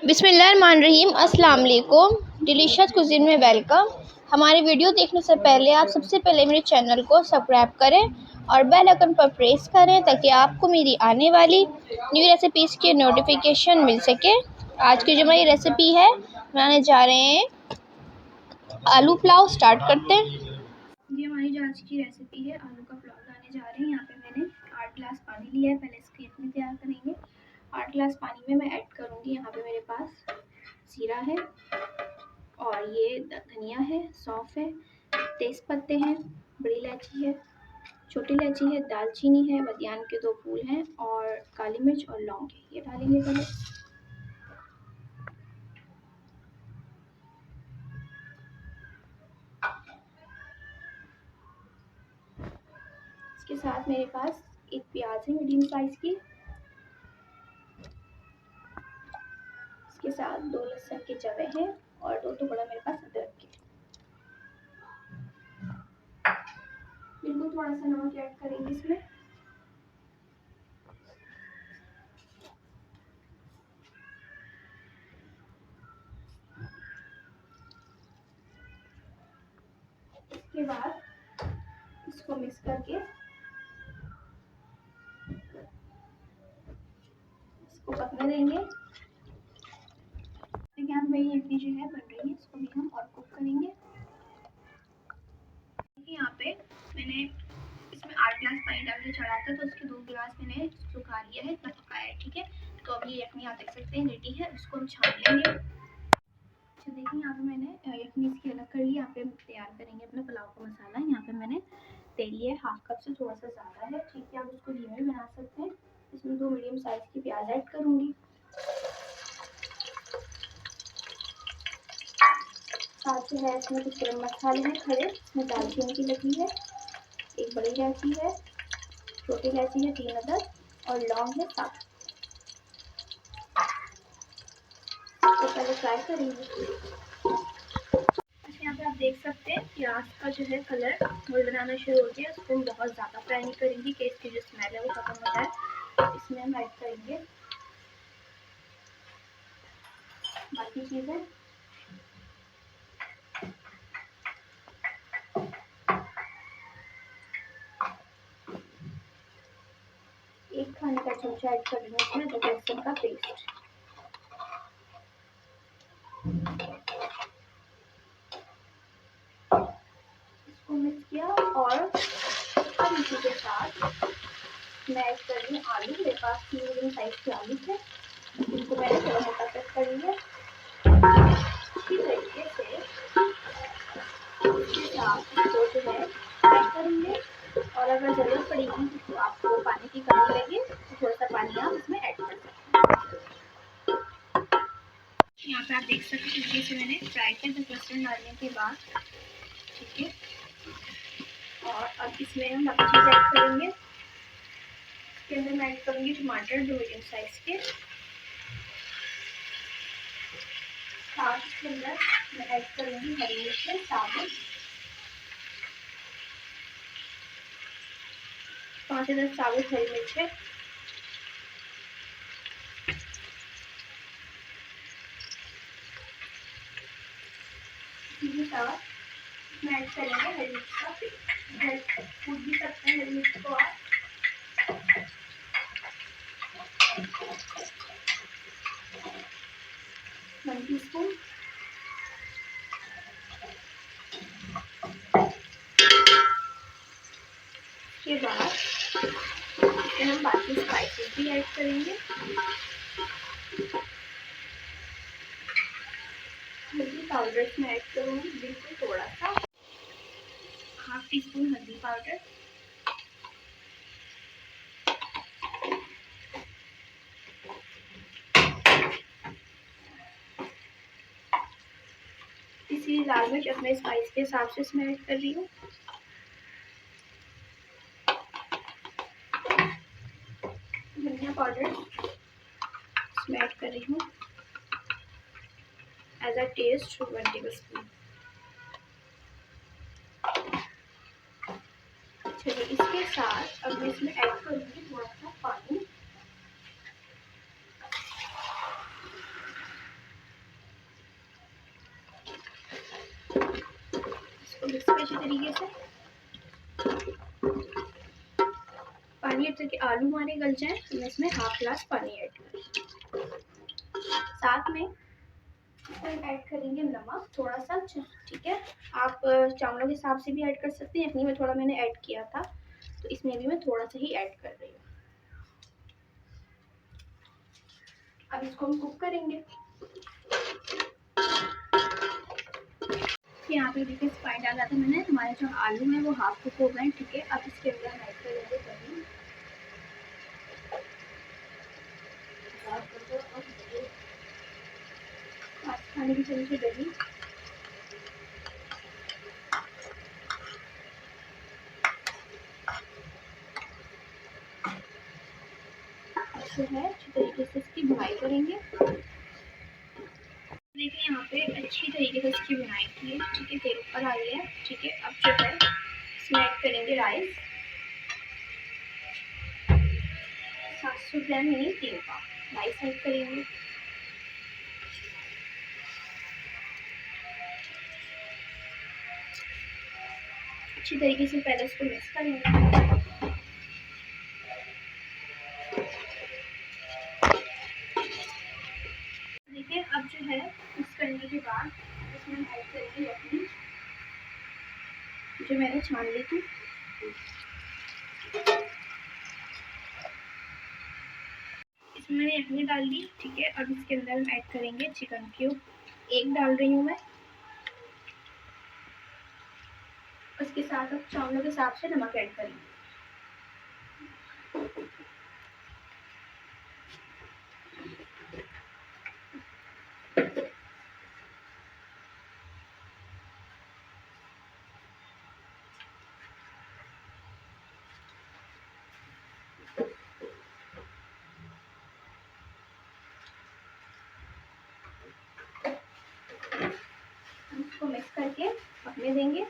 बिस्मिल्लाहिर्रहमानिर्रहीम। अस्सलाम वालेकुम। डिलीशियस कुज़ीन में वेलकम। हमारे वीडियो देखने से पहले आप सबसे पहले मेरे चैनल को सब्सक्राइब करें और बेल आइकन पर प्रेस करें ताकि आपको मेरी आने वाली न्यू रेसिपीज़ की नोटिफिकेशन मिल सके। आज की जो हमारी रेसिपी है, बनाने जा रहे हैं आलू पुलाव। स्टार्ट करते हैं। ये हमारी जो आज की रेसिपी है, आलू का पुलाव बनाने जा रहे हैं। यहाँ पे मैंने 8 गिलास पानी लिया है। पहले इसकी इतनी तैयार करेंगे। 8 गिलास पानी में मैं ऐड करूँगी, यहाँ पे मेरे पास जीरा है और ये धनिया है, सौंफ है, तेज पत्ते हैं, बड़ी इलायची है, छोटी इलायची है, दालचीनी है, बदियान के 2 फूल हैं और काली मिर्च और लौंग है। ये डालेंगे पहले। इसके साथ मेरे पास एक प्याज है मीडियम साइज की। इसके साथ 2 लहसुन के जवे हैं और 2 टुकड़ा मेरे पास अदरक के। बिल्कुल थोड़ा सा नमक ऐड करेंगे इसमें। इसके बाद इसको मिक्स करके इसको पकने देंगे। देखिए आप मेरी इडली जो है बन रही है, इसको भी हम और कुक करेंगे। यहाँ पे मैंने इसमें 8 गिलास पानी डाल के चढ़ा था, तो उसके 2 गिलास मैंने सुखा लिया है, इतना पकाया है। ठीक है, तो अभी यखनी आप देख सकते हैं रेडी है। इसको हम छान लेंगे। अच्छा देखिए, यहाँ पे मैंने यखनी इसकी अलग कर ली। यहाँ पे हम तैयार करेंगे अपना पुलाव का मसाला। यहाँ पे मैंने तेल लिया है, हाफ कप से थोड़ा सा ज़्यादा है। ठीक है, आप उसको धीमे भी बना सकते हैं। इसमें 2 मीडियम साइज की प्याज ऐड करूँगी। साथ जो है इसमें कुछ गरम मसाले हैं खड़े। इसमें दालचीनी की लगी है, एक बड़ी इलायची है, छोटी इलायची है 3 अदद और लौंग है 7। तो पहले फ्राई करेंगे। अच्छा, यहाँ पे आप देख सकते हैं प्याज का जो है कलर गोल्डन आना शुरू हो गया। इसको हम बहुत ज़्यादा फ्राई नहीं करेंगे कि इसकी जो स्मेल है वो खत्म हो जाए। तो इसमें हम ऐड करेंगे बाकी चीज़ें। एक खाने का चमचा ऐड कर देंगे इसमें अदरक लहसुन का पेस्ट। इसको मिक्स किया और अब इसी के साथ मैं ऐड कर रही हूँ आलू। मेरे पास 3 मीडियम साइज के आलू थे, इनको मैंने थोड़ा मोटा कट कर लिया। इसी तरीके से इसके साथ इसको जो है फ्राई करेंगे और अगर ज़रूरत पड़ेगी तो आपको पानी की कमी लगे तो थोड़ा सा पानी आप इसमें ऐड कर सकते हैं। यहाँ पे आप देख सकते हैं तरीके से मैंने फ्राई किया दस लहसुन डालने के बाद। ठीक है, और अब इसमें हम बाकी चीज़ ऐड करेंगे। इसके अंदर मैं ऐड करूँगी टमाटर 2 मीडियम साइज के। साथ इसके अंदर मैं ऐड करूँगी हरी मिर्च साबुत 5 से 10 साबुत हरी मिर्च है। इसी साथ इसमें ऐड करेंगे हरी मिर्च का पेस्ट। कूट भी सकते हैं हरी मिर्च को आप। One teaspoon. के बाद इसमें हम बाकी स्पाइसेस भी ऐड करेंगे। हल्दी पाउडर इसमें ऐड करूँगी, बिल्कुल थोड़ा सा, हाफ टी स्पून हल्दी पाउडर। इसी लाल मिर्च अपने स्पाइस के हिसाब से इसमें ऐड कर रही हूँ। धनिया पाउडर इसमें ऐड कर रही हूँ as a taste 1 tablespoon. चलिए, इसके साथ अब मैं इसमें ऐड करूँगी थोड़ा सा पानी। तरीके से। पानी ऐड करके आलू हमारे गल जाए तो मैं इसमें हाफ ग्लास पानी ऐड करूँ। साथ में ऐड करेंगे नमक थोड़ा सा, ठीक है। आप चावलों के हिसाब से भी ऐड कर सकते हैं, अपनी में थोड़ा मैंने ऐड किया था तो इसमें भी मैं थोड़ा सा ही ऐड कर रही हूँ। अब इसको हम कुक करेंगे। यहाँ पे देखिए स्पाइस डाला था मैंने, हमारे जो आलू है वो हाफ कुक हो गए, ठीक है। अब इसके अंदर हम ऐड करेंगे दही, खाने की चम्मच दही, जो है अच्छी तरीके से इसकी भुनाई करेंगे। देखिए यहाँ पे अच्छी तरीके से इसकी बुनाई की है, ठीक है। तेल ऊपर आई है, ठीक है। अब जो है इसमें ऐड करेंगे राइस, 700 ग्राम यानी 3 पाव राइस ऐड करेंगे। अच्छी तरीके से पहले इसको मिक्स करेंगे। देखिए अब जो है मिक्स करने के बाद इसमें हम ऐड करेंगे यखनी, जो मैंने छान ली थी। इसमें मैंने यखनी डाल दी, ठीक है। अब इसके अंदर हम ऐड करेंगे चिकन क्यूब, 1 डाल रही हूँ मैं। उसके साथ अब चावलों के हिसाब से नमक ऐड करेंगे। इसको मिक्स करके पकने देंगे।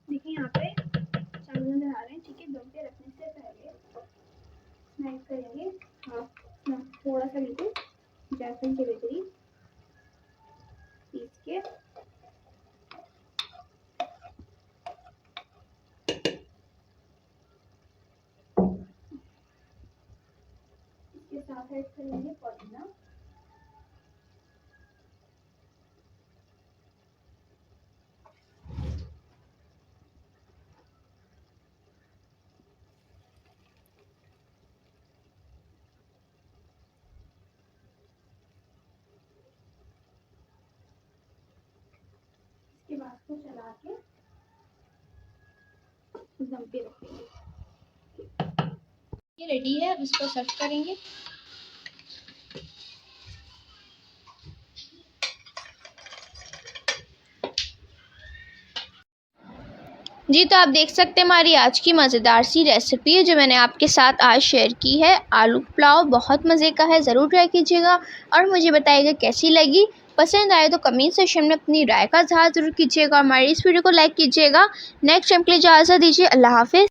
देखिए यहाँ पे चावल नजर आ रहे हैं, ठीक है। दम पे रखने से पहले इसमें ऐड करेंगे थोड़ा सा बिल्कुल जायफल के करीब पीस के, इसके साथ ऐड करेंगे पुदीना, इसके बाद को चला के दम पे रखेंगे। ये रेडी है, अब इसको सर्व करेंगे। जी तो आप देख सकते हैं हमारी आज की मज़ेदार सी रेसिपी है जो मैंने आपके साथ आज शेयर की है। आलू पुलाव बहुत मज़े का है, ज़रूर ट्राई कीजिएगा और मुझे बताइएगा कैसी लगी। पसंद आए तो कमेंट सेक्शन में अपनी राय का इज़हार ज़रूर कीजिएगा और हमारी इस वीडियो को लाइक कीजिएगा। नेक्स्ट टाइम के लिए इजाज़त दीजिए। अल्लाह हाफ़िज़।